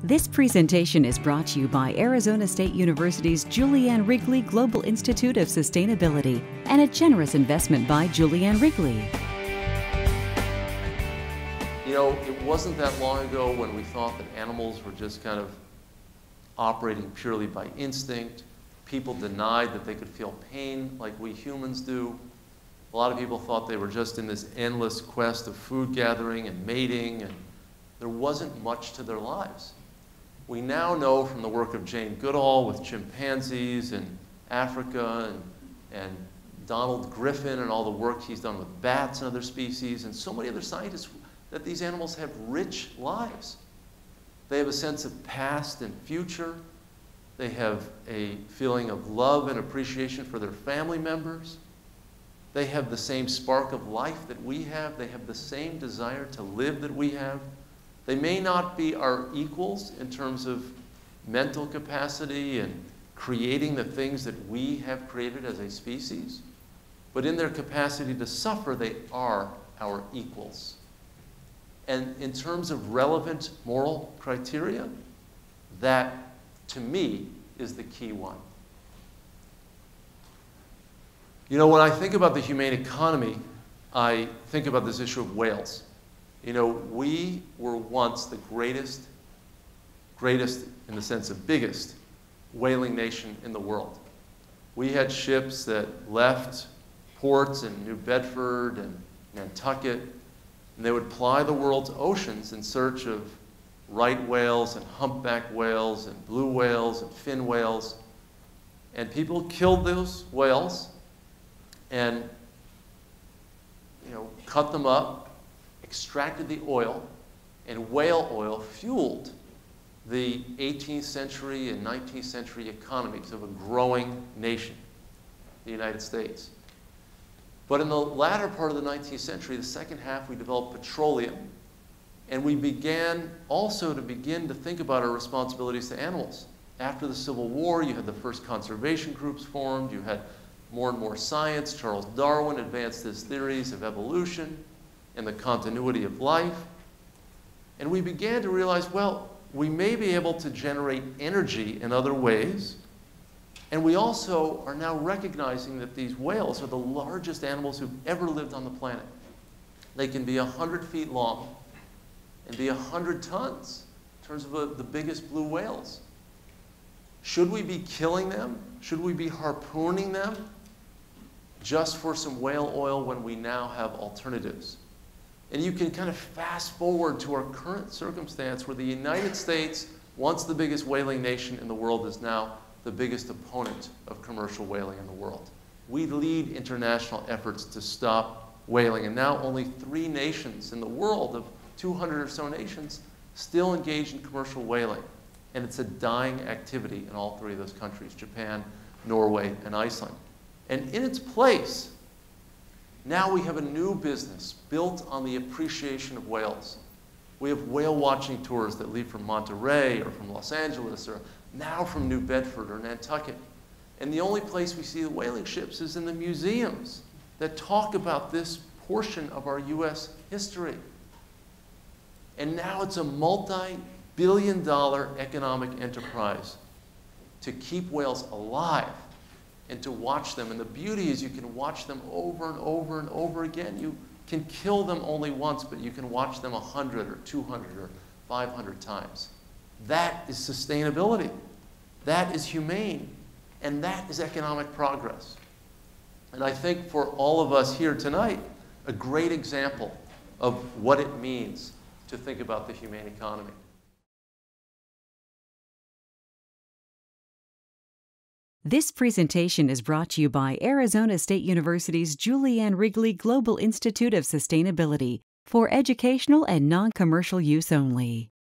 This presentation is brought to you by Arizona State University's Julianne Wrigley Global Institute of Sustainability and a generous investment by Julianne Wrigley. You know, it wasn't that long ago when we thought that animals were just kind of operating purely by instinct. People denied that they could feel pain like we humans do. A lot of people thought they were just in this endless quest of food gathering and mating, and there wasn't much to their lives. We now know from the work of Jane Goodall with chimpanzees in Africa and Donald Griffin and all the work he's done with bats and other species and so many other scientists that these animals have rich lives. They have a sense of past and future. They have a feeling of love and appreciation for their family members. They have the same spark of life that we have. They have the same desire to live that we have. They may not be our equals in terms of mental capacity and creating the things that we have created as a species, but in their capacity to suffer, they are our equals. And in terms of relevant moral criteria, that, to me, is the key one. You know, when I think about the humane economy, I think about this issue of whales. You know, we were once the greatest in the sense of biggest, whaling nation in the world. We had ships that left ports in New Bedford and Nantucket, and they would ply the world's oceans in search of right whales and humpback whales and blue whales and fin whales. And people killed those whales and, cut them up, extracted the oil, and whale oil fueled the 18th century and 19th century economies of a growing nation, the United States. But in the latter part of the 19th century, the second half, we developed petroleum, and we began also to think about our responsibilities to animals. After the Civil War, you had the first conservation groups formed, you had more and more science. Charles Darwin advanced his theories of evolution and the continuity of life. And we began to realize, well, we may be able to generate energy in other ways. And we also are now recognizing that these whales are the largest animals who've ever lived on the planet. They can be 100 feet long and be 100 tons in terms of the biggest blue whales. Should we be killing them? Should we be harpooning them just for some whale oil when we now have alternatives? And you can kind of fast forward to our current circumstance where the United States, once the biggest whaling nation in the world, is now the biggest opponent of commercial whaling in the world. We lead international efforts to stop whaling, and now only 3 nations in the world of 200 or so nations still engage in commercial whaling. And it's a dying activity in all 3 of those countries, Japan, Norway, and Iceland. And in its place, now we have a new business built on the appreciation of whales. We have whale watching tours that leave from Monterey or from Los Angeles or now from New Bedford or Nantucket. And the only place we see the whaling ships is in the museums that talk about this portion of our US history. And now it's a multi-billion-dollar economic enterprise to keep whales alive and to watch them. And the beauty is you can watch them over and over and over again. You can kill them only once, but you can watch them 100 or 200 or 500 times. That is sustainability. That is humane. And that is economic progress. And I think for all of us here tonight, a great example of what it means to think about the humane economy. This presentation is brought to you by Arizona State University's Julianne Wrigley Global Institute of Sustainability for educational and non-commercial use only.